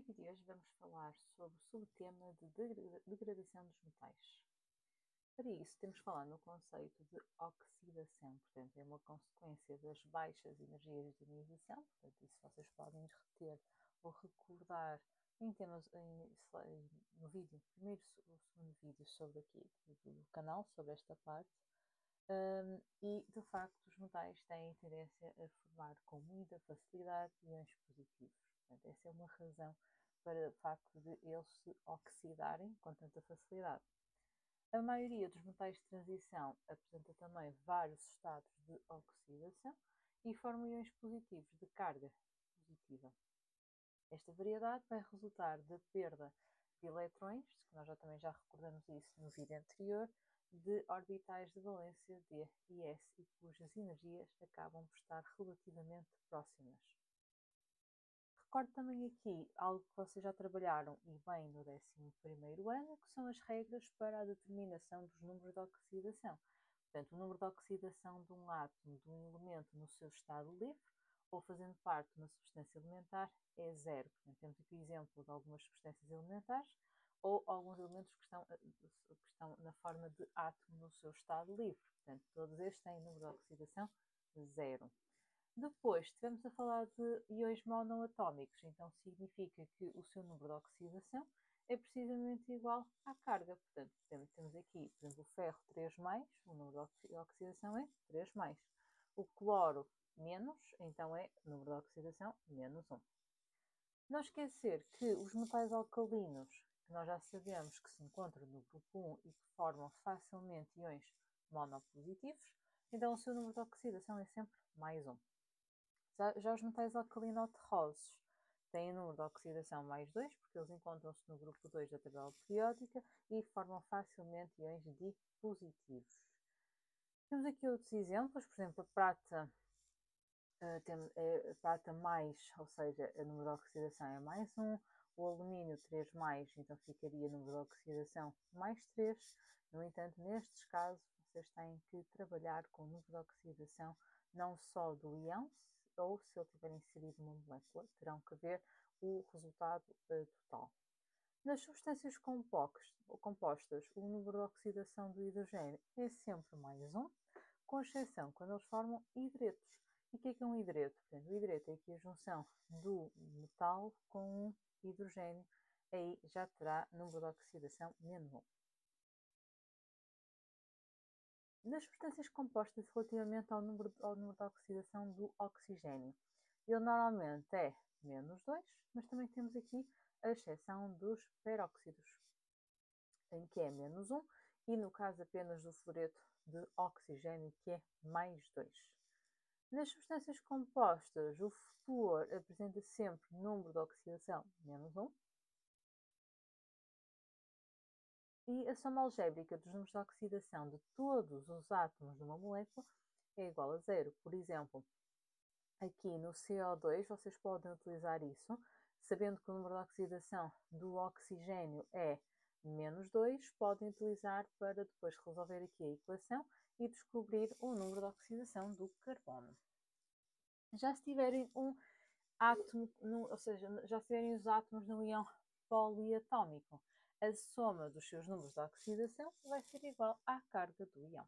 vídeo de hoje vamos falar sobre o subtema de degradação dos metais. Para isso, temos que falar no conceito de oxidação, portanto, é uma consequência das baixas energias de ionização, portanto, isso vocês podem reter ou recordar no vídeo, primeiro ou segundo vídeo sobre aqui do canal, sobre esta parte. E, de facto, os metais têm tendência a formar com muita facilidade íons positivos. Portanto, essa é uma razão para o facto de eles se oxidarem com tanta facilidade. A maioria dos metais de transição apresenta também vários estados de oxidação e formam íons positivos de carga positiva. Esta variedade vai resultar da perda de eletrões, que nós também já recordamos isso no vídeo anterior, de orbitais de valência D e S e cujas energias acabam por estar relativamente próximas. Recordo também aqui algo que vocês já trabalharam e bem no 11º ano, que são as regras para a determinação dos números de oxidação. Portanto, o número de oxidação de um átomo de um elemento no seu estado livre ou fazendo parte de uma substância elementar é zero. Portanto, temos aqui o exemplo de algumas substâncias elementares ou alguns elementos que estão na forma de átomo no seu estado livre. Portanto, todos estes têm número de oxidação zero. Depois, estivemos a falar de íons monoatómicos, então significa que o seu número de oxidação é precisamente igual à carga. Portanto, temos aqui, por exemplo, o ferro 3+, o número de oxidação é 3+. O cloro menos, então é o número de oxidação -1. Não esquecer que os metais alcalinos, que nós já sabemos que se encontram no grupo 1 e que formam facilmente íons monopositivos, então o seu número de oxidação é sempre +1. Já os metais alcalino-terrosos têm o número de oxidação +2, porque eles encontram-se no grupo 2 da tabela periódica e formam facilmente íons dipositivos. Temos aqui outros exemplos, por exemplo, a prata, prata mais, ou seja, o número de oxidação é +1, o alumínio 3+, então ficaria o número de oxidação +3. No entanto, nestes casos, vocês têm que trabalhar com o número de oxidação não só do íon, ou se ele tiver inserido uma molécula, terão que ver o resultado total. Nas substâncias compostas, o número de oxidação do hidrogênio é sempre +1, com exceção quando eles formam hidretos. E o que é um hidreto? Portanto, o hidreto é aqui a junção do metal com um hidrogênio, aí já terá número de oxidação -1. Nas substâncias compostas relativamente ao número de oxidação do oxigênio, ele normalmente é -2, mas também temos aqui a exceção dos peróxidos, em que é -1, e no caso apenas do fluoreto de oxigênio, que é +2. Nas substâncias compostas, o flúor apresenta sempre número de oxidação -1, e a soma algébrica dos números de oxidação de todos os átomos de uma molécula é igual a 0. Por exemplo, aqui no CO2 vocês podem utilizar isso, sabendo que o número de oxidação do oxigênio é -2, podem utilizar para depois resolver aqui a equação e descobrir o número de oxidação do carbono. Já se tiverem um átomo, ou seja, já se tiverem os átomos no íon poliatómico, a soma dos seus números de oxidação vai ser igual à carga do íon.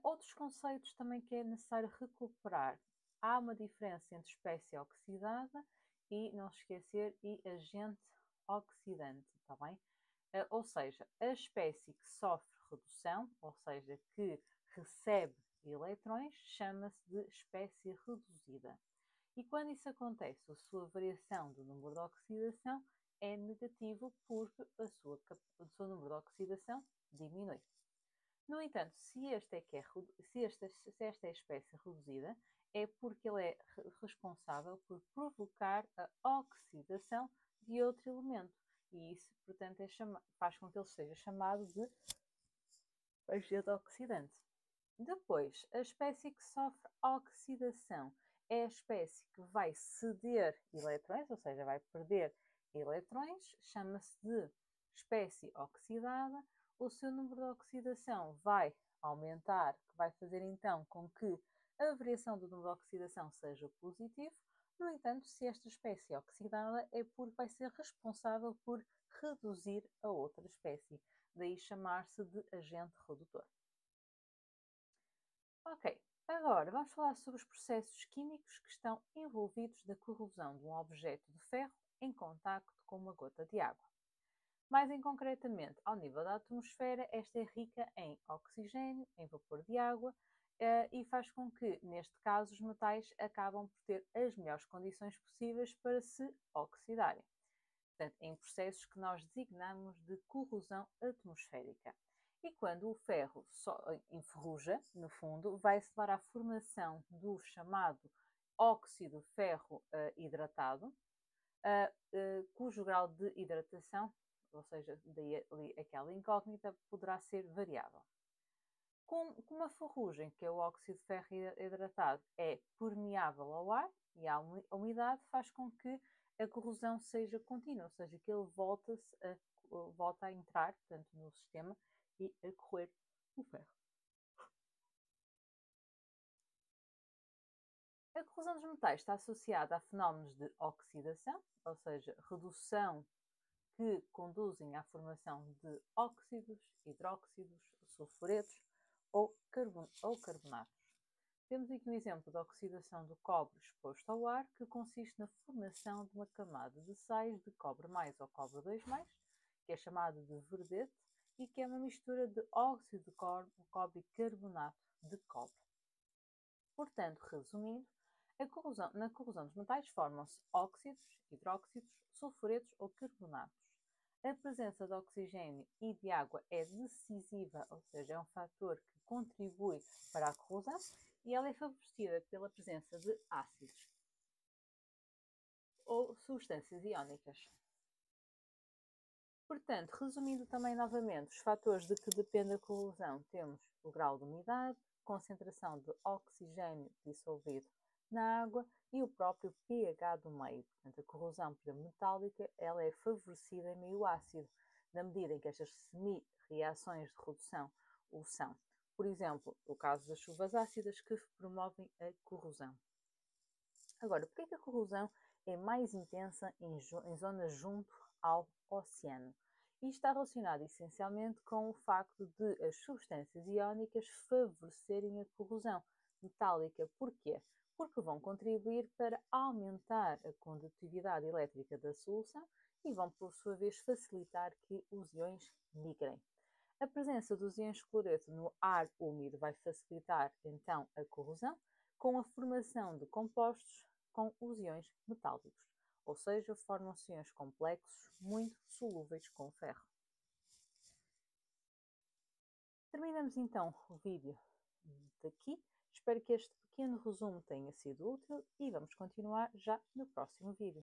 Outros conceitos também que é necessário recuperar. Há uma diferença entre espécie oxidada e, não se esquecer, e agente oxidante, está bem? Ou seja, a espécie que sofre redução, ou seja, que recebe eletrões, chama-se de espécie reduzida. E quando isso acontece, a sua variação do número de oxidação é negativo porque o seu número de oxidação diminui. No entanto, se esta é a espécie reduzida, é porque ele é responsável por provocar a oxidação de outro elemento. E isso, portanto, faz com que ele seja chamado de agente oxidante. Depois, a espécie que sofre oxidação é a espécie que vai ceder eletrões, ou seja, vai perder eletrões, chama-se de espécie oxidada. O seu número de oxidação vai aumentar, que vai fazer então com que a variação do número de oxidação seja positivo. No entanto, se esta espécie é oxidada, é porque vai ser responsável por reduzir a outra espécie, daí chamar-se de agente redutor. Ok, agora vamos falar sobre os processos químicos que estão envolvidos na corrosão de um objeto de ferro em contacto com uma gota de água. Mais em concretamente, ao nível da atmosfera, esta é rica em oxigênio, em vapor de água, e faz com que, neste caso, os metais acabam por ter as melhores condições possíveis para se oxidarem. Portanto, em processos que nós designamos de corrosão atmosférica. E quando o ferro enferruja, no fundo, vai-se levar à formação do chamado óxido ferro hidratado, cujo grau de hidratação, ou seja, daí aquela incógnita, poderá ser variável. Como a ferrugem, que é o óxido de ferro hidratado, é permeável ao ar e à umidade, faz com que a corrosão seja contínua, ou seja, que ele volta a entrar, portanto, no sistema e a correr o ferro. A corrosão dos metais está associada a fenómenos de oxidação, ou seja, redução que conduzem à formação de óxidos, hidróxidos, sulfuretos ou carbonatos. Temos aqui um exemplo da oxidação do cobre exposto ao ar, que consiste na formação de uma camada de sais de cobre mais ou cobre 2 mais, que é chamado de verdete, e que é uma mistura de óxido de cobre e carbonato de cobre. Portanto, resumindo, na corrosão dos metais formam-se óxidos, hidróxidos, sulfuretos ou carbonatos. A presença de oxigênio e de água é decisiva, ou seja, é um fator que contribui para a corrosão, e ela é favorecida pela presença de ácidos ou substâncias iónicas. Portanto, resumindo também novamente os fatores de que depende a corrosão, temos o grau de umidade, concentração de oxigênio dissolvido na água e o próprio pH do meio. Portanto, a corrosão metálica ela é favorecida em meio ácido, na medida em que estas semi-reações de redução o são. Por exemplo, o caso das chuvas ácidas que promovem a corrosão. Agora, por que a corrosão é mais intensa em zonas junto ao oceano? Isto está relacionado essencialmente com o facto de as substâncias iónicas favorecerem a corrosão metálica. Porquê? Porque vão contribuir para aumentar a condutividade elétrica da solução e vão, por sua vez, facilitar que os íons migrem. A presença dos íons de cloreto no ar úmido vai facilitar, então, a corrosão, com a formação de compostos com os íons metálicos, ou seja, formam-se íons complexos muito solúveis com ferro. Terminamos então o vídeo daqui. Espero que este pequeno resumo tenha sido útil e vamos continuar já no próximo vídeo.